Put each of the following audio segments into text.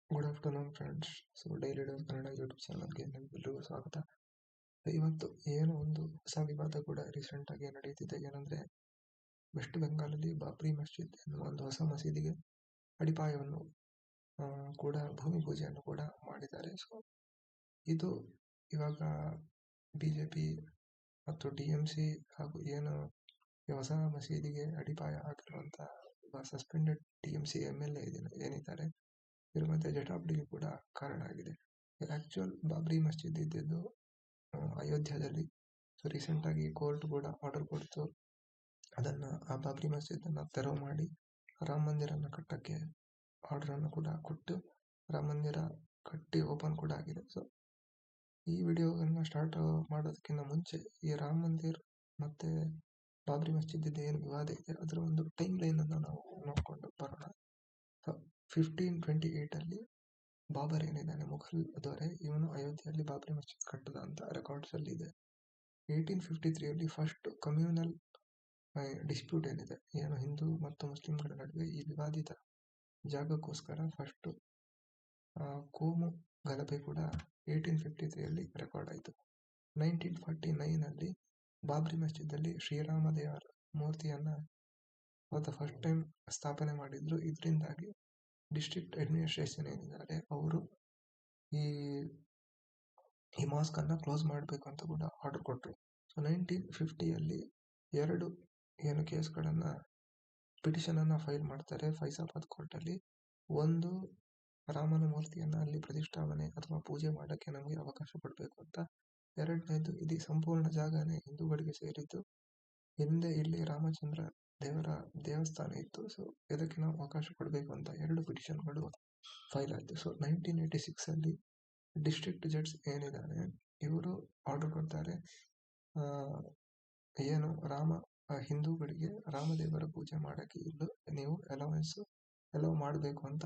Good afternoon friends. Daily dose Kannada YouTube ಚಾನಲ್ಗೆ ನಿಮ್ಗೆಲ್ಲರಿಗೂ ಸ್ವಾಗತ. ಇವತ್ತು ಏನೋ ಒಂದು ಹೊಸ ವಿವಾದ ಕೂಡ ರೀಸೆಂಟಾಗಿ ನಡೀತಿದೆ. ಏನಂದರೆ, ವೆಸ್ಟ್ ಬೆಂಗಾಲಲ್ಲಿ ಬಾಬ್ರಿ ಮಸ್ಜಿದ್ ಎನ್ನುವ ಒಂದು ಹೊಸ ಮಸೀದಿಗೆ ಅಡಿಪಾಯವನ್ನು ಕೂಡ ಭೂಮಿ ಪೂಜೆಯನ್ನು ಕೂಡ ಮಾಡಿದ್ದಾರೆ. ಸೊ ಇದು ಇವಾಗ BJP ಮತ್ತು TMC ಹಾಗೂ ಏನು ಈ ಹೊಸ ಮಸೀದಿಗೆ ಅಡಿಪಾಯ ಹಾಕಿರುವಂಥ ಸಸ್ಪೆಂಡೆಡ್ TMC MLA ಏನಿದ್ದಾರೆ, ಇದ್ರ ಮಧ್ಯೆ ಜಟಾಪಟಿಗೆ ಕೂಡ ಕಾರಣ ಆಗಿದೆ. ಆ್ಯಕ್ಚುಯಲ್ ಬಾಬ್ರಿ ಮಸ್ಜಿದ್ ಇದ್ದಿದ್ದು ಅಯೋಧ್ಯದಲ್ಲಿ. ಸೊ ರೀಸೆಂಟಾಗಿ ಕೋರ್ಟ್ ಕೂಡ ಆರ್ಡರ್ ಕೊಡ್ತು, ಆ ಬಾಬ್ರಿ ಮಸ್ಜಿದನ್ನು ತೆರವು ಮಾಡಿ ರಾಮ ಮಂದಿರನ ಕಟ್ಟಕ್ಕೆ ಆರ್ಡರನ್ನು ಕೂಡ ಕೊಟ್ಟು ರಾಮ ಮಂದಿರ ಕಟ್ಟಿ ಓಪನ್ ಕೂಡ ಆಗಿದೆ. ಸೊ ಈ ವಿಡಿಯೋವನ್ನು ಸ್ಟಾರ್ಟ್ ಮಾಡೋದಕ್ಕಿಂತ ಮುಂಚೆ ಈ ರಾಮ ಮಂದಿರ್ ಮತ್ತು ಬಾಬ್ರಿ ಮಸ್ಜಿದ್ ಏನು ವಿವಾದ ಇದೆ ಅದರ ಒಂದು ಟೈಮ್ ಲೈನನ್ನು ನಾವು ನೋಡಿಕೊಂಡು ಬರೋಣ. 1528 ಬಾಬರ್ ಏನಿದ್ದಾನೆ, ಮುಘಲ್ ದೊರೆ, ಇವನು ಅಯೋಧ್ಯೆಯಲ್ಲಿ ಬಾಬ್ರಿ ಮಸ್ಜಿದ್ ಕಟ್ಟದ ಅಂತ ರೆಕಾರ್ಡ್ಸ್ ಅಲ್ಲಿ ಇದೆ. 1853 ಫಸ್ಟ್ ಕಮ್ಯೂನಲ್ ಡಿಸ್ಪ್ಯೂಟ್ ಏನಿದೆ, ಏನು ಹಿಂದೂ ಮತ್ತು ಮುಸ್ಲಿಂಗಳ ನಡುವೆ ಈ ವಿವಾದಿತ ಜಾಗಕ್ಕೋಸ್ಕರ ಫಸ್ಟ್ ಕೋಮು ಗಲಭೆ ಕೂಡ 1853 ರೆಕಾರ್ಡ್ ಆಯಿತು. 1949 ಬಾಬ್ರಿ ಮಸ್ಜಿದಲ್ಲಿ ಶ್ರೀರಾಮ ದೇವರ ಮೂರ್ತಿಯನ್ನು ಫಸ್ಟ್ ಟೈಮ್ ಸ್ಥಾಪನೆ ಮಾಡಿದ್ರು. ಇದರಿಂದಾಗಿ ಡಿಸ್ಟ್ರಿಕ್ಟ್ ಅಡ್ಮಿನಿಸ್ಟ್ರೇಷನ್ ಏನಿದ್ದಾರೆ ಅವರು ಈ ಮಾಸ್ಕನ್ನು ಕ್ಲೋಸ್ ಮಾಡಬೇಕು ಅಂತ ಕೂಡ ಆರ್ಡರ್ ಕೊಟ್ಟರು. ಸೊ 1950 ಎರಡು ಏನು ಕೇಸ್ಗಳನ್ನು ಪಿಟಿಷನನ್ನು ಫೈಲ್ ಮಾಡ್ತಾರೆ ಫೈಸಾಬಾದ್ ಕೋರ್ಟಲ್ಲಿ. ಒಂದು, ರಾಮನ ಮೂರ್ತಿಯನ್ನು ಅಲ್ಲಿ ಪ್ರತಿಷ್ಠಾಪನೆ ಅಥವಾ ಪೂಜೆ ಮಾಡೋಕ್ಕೆ ನಮಗೆ ಅವಕಾಶ ಕೊಡಬೇಕು ಅಂತ. ಎರಡನೇದು, ಇದು ಸಂಪೂರ್ಣ ಜಾಗನೇ ಹಿಂದೂಗಳಿಗೆ ಸೇರಿದ್ದು, ಹಿಂದೆ ಇಲ್ಲಿ ರಾಮಚಂದ್ರ ದೇವರ ದೇವಸ್ಥಾನ ಇತ್ತು, ಸೊ ಇದಕ್ಕೆ ನಾವು ಅವಕಾಶ ಕೊಡಬೇಕು ಅಂತ ಎರಡು ಪಿಟಿಷನ್ಗಳು ಫೈಲ್ ಆಯಿತು. ಸೊ 1986 ಡಿಸ್ಟ್ರಿಕ್ಟ್ ಜಡ್ಜ್ ಏನಿದ್ದಾರೆ ಇವರು ಆರ್ಡರ್ ಕೊಡ್ತಾರೆ, ಏನು ಹಿಂದೂಗಳಿಗೆ ರಾಮದೇವರ ಪೂಜೆ ಮಾಡೋಕ್ಕೆ ನೀವು ಅಲೌ ಮಾಡಬೇಕು ಅಂತ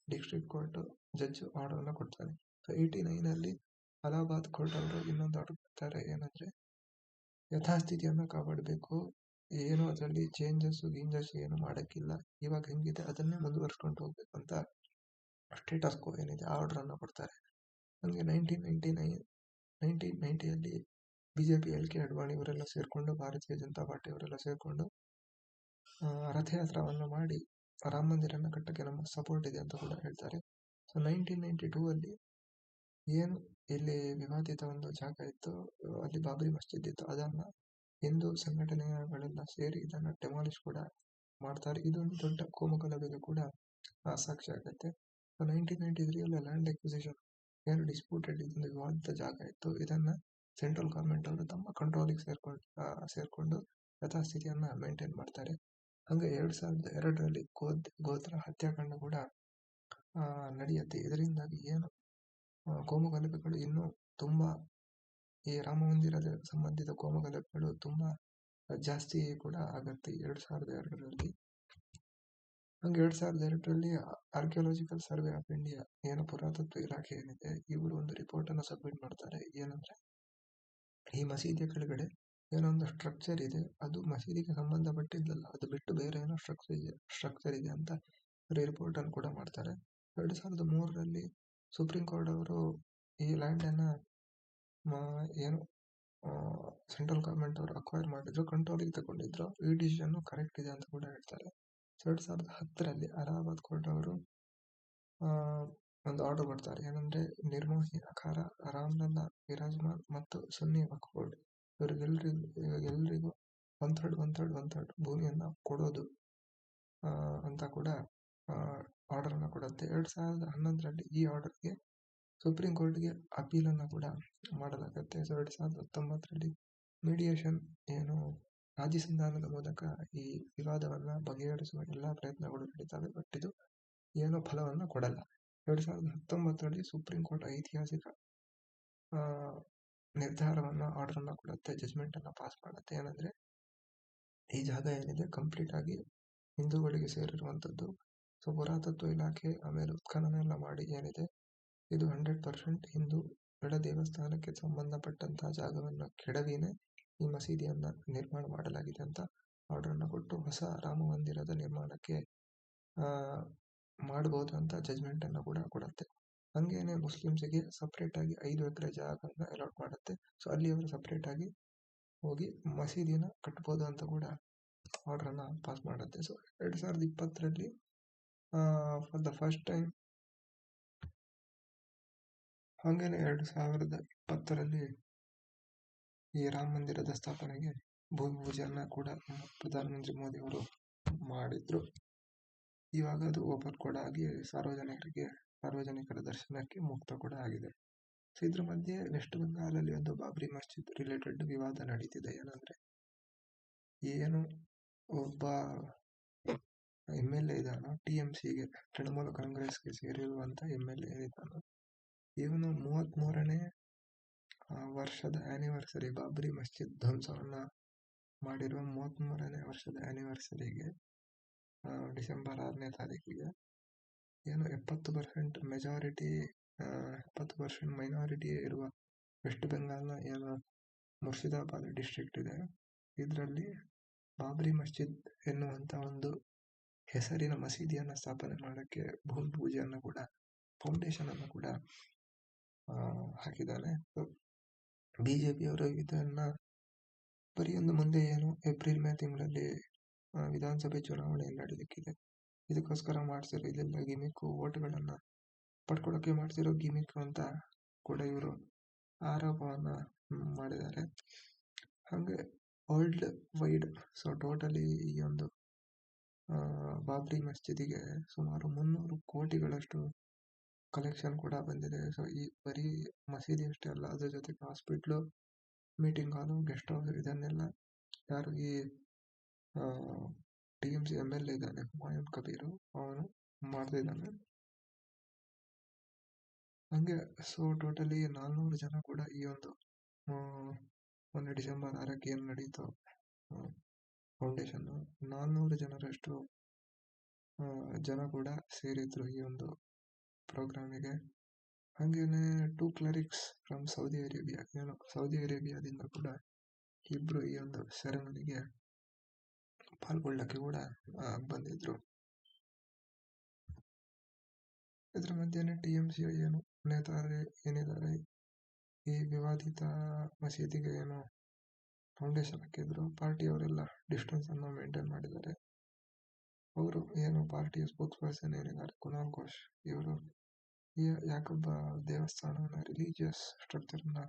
ಡಿಸ್ಟ್ರಿಕ್ಟ್ ಕೋರ್ಟ್ ಜಡ್ಜ್ ಆರ್ಡರ್ನ ಕೊಡ್ತಾರೆ. ಸೊ 1989 ಅಲಹಾಬಾದ್ ಕೋರ್ಟ್ ಅವರು ಇನ್ನೊಂದು ಆರ್ಡರ್ ಕೊಡ್ತಾರೆ, ಏನಂದರೆ ಯಥಾಸ್ಥಿತಿಯನ್ನು ಕಾಪಾಡಬೇಕು, ಏನು ಅದರಲ್ಲಿ ಚೇಂಜಸ್ ಏನು ಮಾಡೋಕ್ಕಿಲ್ಲ, ಇವಾಗ ಹೆಂಗಿದೆ ಅದನ್ನೇ ಮುಂದುವರ್ಸ್ಕೊಂಡು ಹೋಗ್ಬೇಕು ಅಂತ ಸ್ಟೇಟಸ್ ಕೋ ಏನಿದೆ ಆ ಆರ್ಡರನ್ನು ಕೊಡ್ತಾರೆ. ನನಗೆ 1990 BJP LK ಅಡ್ವಾಣಿ ಇವರೆಲ್ಲ ಸೇರಿಕೊಂಡು, ಭಾರತೀಯ ಜನತಾ ಪಾರ್ಟಿ ಅವರೆಲ್ಲ ಸೇರಿಕೊಂಡು ರಥಯಾತ್ರವನ್ನು ಮಾಡಿ ರಾಮ ಮಂದಿರನ ಕಟ್ಟಕ್ಕೆ ನಮ್ಮ ಸಪೋರ್ಟ್ ಇದೆ ಅಂತ ಕೂಡ ಹೇಳ್ತಾರೆ. ಸೊ 1992 ಏನು ಇಲ್ಲಿ ವಿವಾದಿತ ಒಂದು ಜಾಗ ಇತ್ತು, ಅಲ್ಲಿ ಬಾಬ್ರಿ ಮಸ್ಜಿದ್ ಇತ್ತು, ಅದನ್ನು ಹಿಂದೂ ಸಂಘಟನೆಗಳೆಲ್ಲ ಸೇರಿ ಇದನ್ನು ಡೆಮಾಲಿಷ್ ಕೂಡ ಮಾಡ್ತಾರೆ. ಇದೊಂದು ದೊಡ್ಡ ಕೋಮು ಗಲಭೆಗೆ ಕೂಡ ಸಾಕ್ಷಿ ಆಗುತ್ತೆ. 1993 ಲ್ಯಾಂಡ್ ಎಕ್ವಿಸಿಷನ್ ಏನು ಡಿಸ್ಪ್ಯೂಟೆಡ್ ಇದೊಂದು ವಿವಾದಿತ ಜಾಗ ಇತ್ತು, ಇದನ್ನು ಸೆಂಟ್ರಲ್ ಗೌರ್ಮೆಂಟ್ ಅವರು ತಮ್ಮ ಕಂಟ್ರೋಲಿಗೆ ಸೇರ್ಕೊಂಡು ಯಥಾಸ್ಥಿತಿಯನ್ನು ಮೇಂಟೈನ್ ಮಾಡ್ತಾರೆ. ಹಾಗೆ 2002 ಗೋತ್ರ ಹತ್ಯಾಕಾಂಡ ಕೂಡ ನಡೆಯುತ್ತೆ. ಇದರಿಂದಾಗಿ ಏನು ಕೋಮು ಗಲಭೆಗಳು ಇನ್ನೂ ತುಂಬ, ಈ ರಾಮ ಮಂದಿರದ ಸಂಬಂಧಿತ ಕೋಮು ಗಲಭೆಗಳು ತುಂಬ ಜಾಸ್ತಿ ಕೂಡ ಆಗತ್ತೆ 2002. ಹಂಗೆ 2002 ಆರ್ಕಿಯಾಲಜಿಕಲ್ ಸರ್ವೆ ಆಫ್ ಇಂಡಿಯಾ ಏನು ಪುರಾತತ್ವ ಇಲಾಖೆ ಏನಿದೆ ಇವರು ಒಂದು ರಿಪೋರ್ಟನ್ನು ಸಬ್ಮಿಟ್ ಮಾಡ್ತಾರೆ. ಏನಂದ್ರೆ, ಈ ಮಸೀದಿಯ ಕೆಳಗಡೆ ಏನೊಂದು ಸ್ಟ್ರಕ್ಚರ್ ಇದೆ, ಅದು ಮಸೀದಿಗೆ ಸಂಬಂಧಪಟ್ಟಿದ್ದಲ್ಲ, ಅದು ಬಿಟ್ಟು ಬೇರೆ ಏನೋ ಸ್ಟ್ರಕ್ಚರ್ ಇದೆ ಅಂತ ರಿಪೋರ್ಟನ್ನು ಕೂಡ ಮಾಡ್ತಾರೆ. 2003 ಸುಪ್ರೀಂ ಕೋರ್ಟ್ ಅವರು ಈ ಲ್ಯಾಂಡನ್ನು ಏನು ಸೆಂಟ್ರಲ್ ಗೌರ್ಮೆಂಟ್ ಅವರು ಅಕ್ವೈರ್ ಮಾಡಿದ್ರು, ಕಂಟ್ರೋಲಿಗೆ ತಗೊಂಡಿದ್ರು, ಈ ಡಿಸಿಷನ್ ಕರೆಕ್ಟ್ ಇದೆ ಅಂತ ಕೂಡ ಹೇಳ್ತಾರೆ. 2010 ಅಲಹಾಬಾದ್ ಕೋರ್ಟ್ ಅವರು ಒಂದು ಆರ್ಡರ್ ಕೊಡ್ತಾರೆ, ಏನಂದ್ರೆ ನಿರ್ಮೋಹಿ ಅಖಾರ, ರಾಮಲಲ್ಲ ವಿರಾಜ್ಮಾನ್ ಮತ್ತು ಸುನ್ನಿ ವಕ್ಫ್ ಬೋರ್ಡ್ ಇವರಿಗೆಲ್ಲರಿಗೂ 1/3 ಭೂಮಿಯನ್ನು ಕೊಡೋದು ಅಂತ ಕೂಡ ಆರ್ಡರನ್ನು ಕೊಡುತ್ತೆ. 2011 ಈ ಆರ್ಡರ್ಗೆ ಸುಪ್ರೀಂ ಕೋರ್ಟ್ಗೆ ಅಪೀಲನ್ನು ಕೂಡ ಮಾಡಲಾಗುತ್ತೆ. 2019 ಮೀಡಿಯೇಷನ್ ಏನು ರಾಜಿ ಸಂಧಾನದ ಮೂಲಕ ಈ ವಿವಾದವನ್ನು ಬಗೆಹರಿಸುವ ಎಲ್ಲ ಪ್ರಯತ್ನಗಳು ನಡೀತವೆ, ಬಟ್ ಇದು ಏನೋ ಫಲವನ್ನು ಕೊಡಲ್ಲ. 2019 ಸುಪ್ರೀಂ ಕೋರ್ಟ್ ಐತಿಹಾಸಿಕ ನಿರ್ಧಾರವನ್ನು ಆರ್ಡರನ್ನು ಕೊಡುತ್ತೆ, ಜಜ್ಮೆಂಟನ್ನು ಪಾಸ್ ಮಾಡುತ್ತೆ. ಏನಂದ್ರೆ, ಈ ಜಾಗ ಏನಿದೆ ಕಂಪ್ಲೀಟ್ ಆಗಿ ಹಿಂದೂಗಳಿಗೆ ಸೇರಿರುವಂಥದ್ದು. ಸೊ ಪುರಾತತ್ವ ಇಲಾಖೆ ಆಮೇಲೆ ಉತ್ಖನನ ಎಲ್ಲ ಮಾಡಿ ಏನಿದೆ ಇದು 100% ಹಿಂದೂಗಳ ದೇವಸ್ಥಾನಕ್ಕೆ ಸಂಬಂಧಪಟ್ಟಂತಹ ಜಾಗವನ್ನು ಕೆಡವಿನೇ ಈ ಮಸೀದಿಯನ್ನು ನಿರ್ಮಾಣ ಮಾಡಲಾಗಿದೆ ಅಂತ ಆರ್ಡರನ್ನು ಕೊಟ್ಟು ಹೊಸ ರಾಮ ಮಂದಿರದ ನಿರ್ಮಾಣಕ್ಕೆ ಮಾಡ್ಬೋದು ಅಂತ ಜಜ್ಮೆಂಟನ್ನು ಕೂಡ ಕೊಡುತ್ತೆ. ಹಂಗೇನೆ ಮುಸ್ಲಿಮ್ಸಿಗೆ ಸಪ್ರೇಟಾಗಿ 5 ಎಕರೆ ಜಾಗನ ಅಲಾಟ್ ಮಾಡುತ್ತೆ. ಸೊ ಅಲ್ಲಿ ಅವರು ಸಪ್ರೇಟಾಗಿ ಹೋಗಿ ಮಸೀದಿನ ಕಟ್ಬೋದು ಅಂತ ಕೂಡ ಆರ್ಡ್ರನ್ನು ಪಾಸ್ ಮಾಡುತ್ತೆ. ಸೊ 2020ರಲ್ಲಿ ಫಾರ್ ದ ಫಸ್ಟ್ ಟೈಮ್ ಹಾಗೇನೆ 2020ರಲ್ಲಿ ಈ ರಾಮ ಮಂದಿರದ ಸ್ಥಾಪನೆಗೆ ಭೂಮಿ ಪೂಜೆಯನ್ನ ಕೂಡ ಪ್ರಧಾನಮಂತ್ರಿ ಮೋದಿ ಅವರು ಮಾಡಿದ್ರು. ಇವಾಗ ಅದು ಓಪನ್ ಕೂಡ ಆಗಿ ಸಾರ್ವಜನಿಕರ ದರ್ಶನಕ್ಕೆ ಮುಕ್ತ ಕೂಡ ಆಗಿದೆ. ಸೊ ಇದ್ರ ಮಧ್ಯೆ ವೆಸ್ಟ್ ಬೆಂಗಾಲಲ್ಲಿ ಒಂದು ಬಾಬ್ರಿ ಮಸ್ಜಿದ್ ರಿಲೇಟೆಡ್ ವಿವಾದ ನಡೀತಿದೆ. ಏನಂದ್ರೆ ಏನು ಒಬ್ಬ MLA ಇದ್ದಾನ, TMCಗೆ ತೃಣಮೂಲ ಕಾಂಗ್ರೆಸ್ಗೆ ಸೇರಿರುವಂತ MLA ಇದ್ದಾನ. ಇವನು 33ನೇ ವರ್ಷದ ಆನಿವರ್ಸರಿ, ಬಾಬ್ರಿ ಮಸ್ಜಿದ್ ಧ್ವಂಸವನ್ನ ಮಾಡಿರುವ 33ನೇ ವರ್ಷದ ಆನಿವರ್ಸರಿಗೆ ಡಿಸೆಂಬರ್ 6ನೇ ತಾರೀಕಿಗೆ ಏನು 70% ಮೆಜಾರಿಟಿ 70% ಮೈನಾರಿಟಿ ಇರುವ ವೆಸ್ಟ್ ಬೆಂಗಾಲ್ನ ಏನು ಮುರ್ಷಿದಾಬಾದ್ ಡಿಸ್ಟ್ರಿಕ್ಟ್ ಇದೆ, ಇದರಲ್ಲಿ ಬಾಬ್ರಿ ಮಸ್ಜಿದ್ ಎನ್ನುವಂತ ಒಂದು ಹೆಸರಿನ ಮಸೀದಿಯನ್ನ ಸ್ಥಾಪನೆ ಮಾಡಕ್ಕೆ ಭೂಮಿ ಪೂಜೆಯನ್ನು ಕೂಡ, ಫೌಂಡೇಶನ್ ಅನ್ನು ಕೂಡ ಹಾಕಿದ್ದಾನೆ. ಬಿಜೆಪಿ ಅವರು ಇದನ್ನ ಬರೀ ಒಂದು ಮುಂದೆ ಏನು ಏಪ್ರಿಲ್-ಮೇ ತಿಂಗಳಲ್ಲಿ ವಿಧಾನಸಭೆ ಚುನಾವಣೆ ನಡೆಯಲಿಕ್ಕಿದೆ, ಇದಕ್ಕೋಸ್ಕರ ಮಾಡ್ಸಿರೋ ಇದೆಲ್ಲ ಗಿಮಿಕ್ಕು, ಓಟ್ಗಳನ್ನ ಪಡ್ಕೊಳ್ಳೋಕೆ ಮಾಡ್ಸಿರೋ ಗಿಮಿಕ್ಕು ಅಂತ ಕೂಡ ಇವರು ಆರೋಪವನ್ನ ಮಾಡಿದ್ದಾರೆ. ಹಾಗೆ ವರ್ಲ್ಡ್ ವೈಡ್ ಸೊ ಟೋಟಲಿ ಈ ಒಂದು ಬಾಬ್ರಿ ಮಸ್ಜಿದಿಗೆ ಸುಮಾರು 300 ಕೋಟಿಗಳಷ್ಟು ಕಲೆಕ್ಷನ್ ಕೂಡ ಬಂದಿದೆ. ಸೊ ಈ ಬರೀ ಮಸೀದಿ ಅಷ್ಟೇ ಅಲ್ಲ, ಅದ್ರ ಜೊತೆಗೆ ಹಾಸ್ಪಿಟ್ಲು, ಮೀಟಿಂಗ್ ಹಾಲು, ಗೆಸ್ಟ್ ಹೌಸ್, ಇದನ್ನೆಲ್ಲ ಯಾರು ಈ TMC MLA ಇದ್ದಾನೆ ಹುಮಾಯೂನ್ ಕಬೀರ್, ಅವನು ಮಾಡ್ತಿದ್ದಾನೆ. ಹಂಗೆ ಸೊ ಟೋಟಲಿ 400 ಜನ ಕೂಡ ಈ ಒಂದು ಮೊನ್ನೆ ಡಿಸೆಂಬರ್ 6ಕ್ಕೆ ಏನು ನಡೀತು ಫೌಂಡೇಶನ್, 400 ಜನರಷ್ಟು ಜನ ಕೂಡ ಸೇರಿದ್ರು ಈ ಒಂದು ಪ್ರೋಗ್ರಾಮಿಗೆ. ಹಾಗೇನೆ 2 ಕ್ಲರಿಕ್ಸ್ ಫ್ರಮ್ ಸೌದಿ ಅರೇಬಿಯಾ, ಏನು ಸೌದಿ ಅರೇಬಿಯಾದಿಂದ ಕೂಡ ಇಬ್ರು ಈ ಒಂದು ಸೆರೆಮನಿಗೆ ಪಾಲ್ಗೊಳ್ಳಕ್ಕೆ ಕೂಡ ಬಂದಿದ್ರು. ಇದ್ರ ಮಧ್ಯೆನೆ TMC ಏನು ನೇತಾರರು ಏನಿದ್ದಾರೆ, ಈ ವಿವಾದಿತ ಮಸೀದಿಗೆ ಏನು ಫೌಂಡೇಶನ್ ಹಾಕಿದ್ರು, ಪಾರ್ಟಿಯವರೆಲ್ಲ ಡಿಸ್ಟೆನ್ಸ್ ಅನ್ನು ಮೇಂಟೈನ್ ಮಾಡಿದ್ದಾರೆ. ಅವರು ಏನು ಪಾರ್ಟಿಯ ಸ್ಪೋಕ್ಸ್ ಪರ್ಸನ್ ಏನಿದ್ದಾರೆ ಕುನಾಲ್ ಘೋಷ್, ಇವರು ಯಾಕೊಬ್ಬ ದೇವಸ್ಥಾನವನ್ನ, ರಿಲಿಜಿಯಸ್ ಸ್ಟ್ರಕ್ಚರ್ನ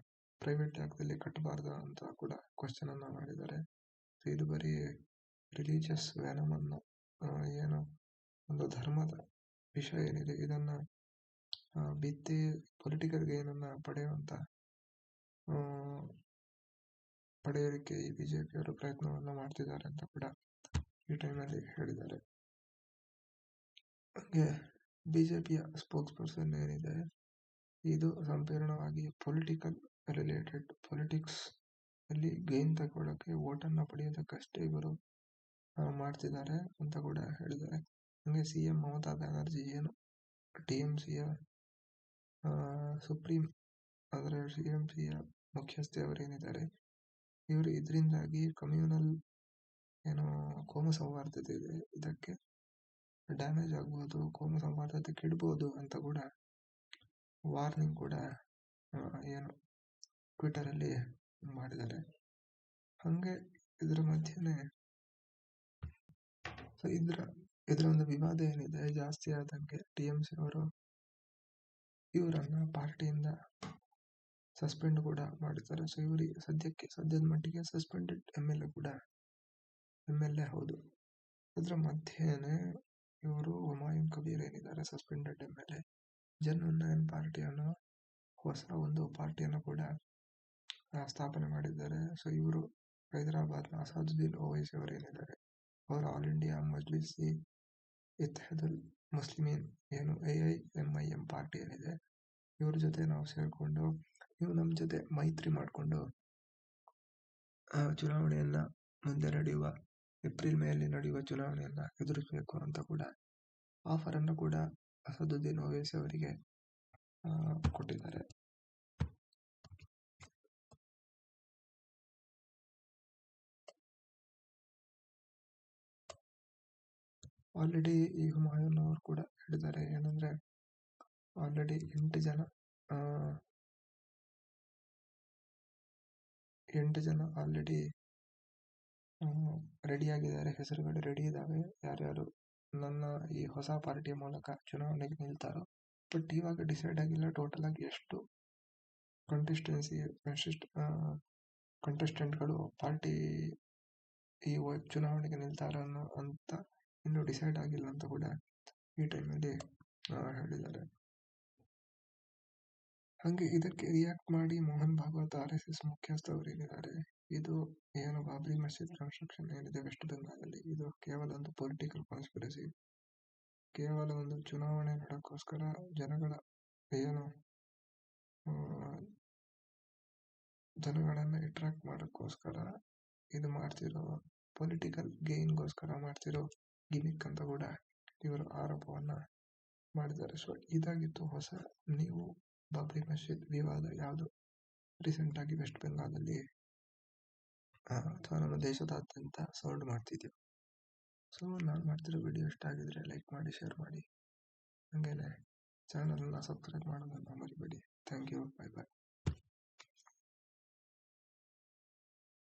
ಪ್ರೈವೇಟ್ ಜಾಗದಲ್ಲಿ ಕಟ್ಟಬಾರ್ದು ಅಂತ ಕೂಡ ಕ್ವಶನ್ ಅನ್ನ ಮಾಡಿದ್ದಾರೆ. ಇದು ಬರೀ ರಿಲಿಜಿಯಸ್ ವ್ಯಾನಮನ್ನು ಏನು ಒಂದು ಧರ್ಮದ ವಿಷಯ ಏನಿದೆ ಇದನ್ನ ಬಿತ್ತಿ ಪೊಲಿಟಿಕಲ್ ಗೇನನ್ನ ಪಡೆಯೋದಕ್ಕೆ ಈ ಬಿಜೆಪಿಯವರು ಪ್ರಯತ್ನವನ್ನ ಮಾಡ್ತಿದ್ದಾರೆ ಅಂತ ಕೂಡ ಈ ಟೈಮಲ್ಲಿ ಹೇಳಿದ್ದಾರೆ. ಹಾಗೆ ಬಿಜೆಪಿಯ ಸ್ಪೋಕ್ಸ್ ಪರ್ಸನ್ ಏನಿದೆ, ಇದು ಸಂಪೂರ್ಣವಾಗಿ ಪೊಲಿಟಿಕಲ್ ರಿಲೇಟೆಡ್, ಪೊಲಿಟಿಕ್ಸ್ ಅಲ್ಲಿ ಗೇನ್ ತಗೊಳ್ಳೋಕೆ, ಓಟನ್ನ ಪಡೆಯೋದಕ್ಕಷ್ಟೇ ಇವರು ಮಾಡ್ತಿದ್ದಾರೆ ಅಂತ ಕೂಡ ಹೇಳಿದ್ದಾರೆ. ಹಂಗೆ CM ಮಮತಾ ಬ್ಯಾನರ್ಜಿ ಏನು TMCಯ ಸುಪ್ರೀಂ ಅದರ TMCಯ ಮುಖ್ಯಸ್ಥೆ ಅವರೇನಿದ್ದಾರೆ, ಇವರು ಇದರಿಂದಾಗಿ ಕಮ್ಯುನಲ್ ಏನು ಕೋಮು ಸೌಹಾರ್ದತೆ ಇದೆ, ಇದಕ್ಕೆ ಡ್ಯಾಮೇಜ್ ಆಗ್ಬೋದು, ಕೋಮು ಸೌಹಾರ್ದತೆ ಕೆಡ್ಬೋದು ಅಂತ ಕೂಡ ವಾರ್ನಿಂಗ್ ಕೂಡ ಏನು ಟ್ವಿಟರಲ್ಲಿ ಮಾಡಿದ್ದಾರೆ. ಹಂಗೆ ಇದರ ಮಧ್ಯೆನೆ ಸೊ ಇದರ ಒಂದು ವಿವಾದ ಏನಿದೆ ಜಾಸ್ತಿ ಆದಂಗೆ TMC ಅವರು ಇವರನ್ನ ಪಾರ್ಟಿಯಿಂದ ಸಸ್ಪೆಂಡ್ ಕೂಡ ಮಾಡಿದ್ದಾರೆ. ಸೊ ಇವರಿಗೆ ಸದ್ಯದ ಮಟ್ಟಿಗೆ ಸಸ್ಪೆಂಡೆಡ್ MLA ಹೌದು. ಅದರ ಮಧ್ಯೆನೆ ಇವರು ಹುಮಾಯೂನ್ ಕಬೀರ್ ಏನಿದ್ದಾರೆ ಸಸ್ಪೆಂಡೆಡ್ MLA, ಜನ್ ಉನ್ನಯನ್ ಪಾರ್ಟಿ ಅನ್ನೋ ಹೊಸ ಒಂದು ಪಾರ್ಟಿಯನ್ನು ಕೂಡ ಸ್ಥಾಪನೆ ಮಾಡಿದ್ದಾರೆ. ಸೊ ಇವರು ಹೈದರಾಬಾದ್ನ ಅಸಾದುದ್ದೀನ್ ಓವೈಸಿ ಅವರೇನಿದ್ದಾರೆ, ಅವರು ಆಲ್ ಇಂಡಿಯಾ ಮಜ್ಲಿಸ್-ಇ ಇತ್ತೆಹಾದುಲ್ ಮುಸ್ಲಿಮೀನ್ ಏನು AIMIM ಪಾರ್ಟಿ ಏನಿದೆ, ಇವ್ರ ಜೊತೆ ನಾವು ಸೇರ್ಕೊಂಡು, ನೀವು ನಮ್ಮ ಜೊತೆ ಮೈತ್ರಿ ಮಾಡಿಕೊಂಡು ಚುನಾವಣೆಯನ್ನ ಮುಂದೆ ನಡೆಯುವ ಏಪ್ರಿಲ್-ಮೇಯಲ್ಲಿ ನಡೆಯುವ ಚುನಾವಣೆಯನ್ನ ಎದುರಿಸಬೇಕು ಅಂತ ಕೂಡ ಆಫರ್ ಅನ್ನು ಕೂಡ ಅಸಾದುದ್ದೀನ್ ಓವೈಸಿ ಅವರಿಗೆ ಕೊಟ್ಟಿದ್ದಾರೆ. ಆಲ್ರೆಡಿ ಈ ಹುಮಾಯೂನ್ ಅವರು ಕೂಡ ಹೇಳಿದ್ದಾರೆ ಏನಂದ್ರೆ ಆಲ್ರೆಡಿ 8 ಜನ ಆಲ್ರೆಡಿ ರೆಡಿ ಆಗಿದ್ದಾರೆ, ಹೆಸರುಗಳು ರೆಡಿ ಇದ್ದಾವೆ ಯಾರ್ಯಾರು ನನ್ನ ಈ ಹೊಸ ಪಾರ್ಟಿಯ ಮೂಲಕ ಚುನಾವಣೆಗೆ ನಿಲ್ತಾರೋ. ಬಟ್ ಇವಾಗ ಡಿಸೈಡ್ ಆಗಿಲ್ಲ ಟೋಟಲ್ ಆಗಿ ಎಷ್ಟು ಕಂಟೆಸ್ಟೆಂಟ್ಗಳು ಪಾರ್ಟಿ ಈ ಚುನಾವಣೆಗೆ ನಿಲ್ತಾರ ಅಂತ ಇನ್ನೂ ಡಿಸೈಡ್ ಆಗಿಲ್ಲ ಅಂತ ಕೂಡ ಈ ಟೈಮಲ್ಲಿ ಹೇಳಿದ್ದಾರೆ. ಹಾಗೆ ಇದಕ್ಕೆ ರಿಯಾಕ್ಟ್ ಮಾಡಿ ಮೋಹನ್ ಭಾಗವತ್ RSS ಮುಖ್ಯಸ್ಥ ಅವರು ಏನಿದ್ದಾರೆ, ಇದು ಏನು ಬಾಬ್ರಿ ಮಸೀದ್ ಕನ್ಸ್ಟ್ರಕ್ಷನ್ ಏನಿದೆ ವೆಸ್ಟ್ ಬೆಂಗಾಲಲ್ಲಿ, ಇದು ಕೇವಲ ಒಂದು ಪೊಲಿಟಿಕಲ್ ಕಾನ್ಸ್ಪಿರಸಿ, ಕೇವಲ ಒಂದು ಚುನಾವಣೆ ನಡೆಯೋಕ್ಕೋಸ್ಕರ ಜನಗಳನ್ನ ಅಟ್ರಾಕ್ಟ್ ಮಾಡೋಕ್ಕೋಸ್ಕರ ಇದು ಮಾಡ್ತಿರೋ ಪೊಲಿಟಿಕಲ್ ಗೇನ್ಗೋಸ್ಕರ ಮಾಡ್ತಿರೋ ಗಿಮಿಕ್ ಅಂತ ಕೂಡ ಇವರು ಆರೋಪವನ್ನ ಮಾಡಿದ್ದಾರೆ. ಸೊ ಇದಾಗಿತ್ತು ಹೊಸ ನೀವು ಬಾಬ್ರಿ ಮಸೀದ್ ವಿವಾದ ಯಾವುದು ರೀಸೆಂಟ್ ಆಗಿ ವೆಸ್ಟ್ ಬೆಂಗಾಲಲ್ಲಿ ಅಥವಾ ನಮ್ಮ ದೇಶದಾದ್ಯಂತ ಸೌಂಡ್ ಮಾಡ್ತಿದ್ಯೋ. ಸೊ ನಾನು ಮಾಡ್ತಿರೋ ವಿಡಿಯೋ ಇಷ್ಟ ಆಗಿದ್ರೆ ಲೈಕ್ ಮಾಡಿ, ಶೇರ್ ಮಾಡಿ, ಹಾಗೇನೆ ಚಾನಲ್ನ ಸಬ್ಸ್ಕ್ರೈಬ್ ಮಾಡೋದನ್ನ ಮರಿಬೇಡಿ. Thank you, bye bye.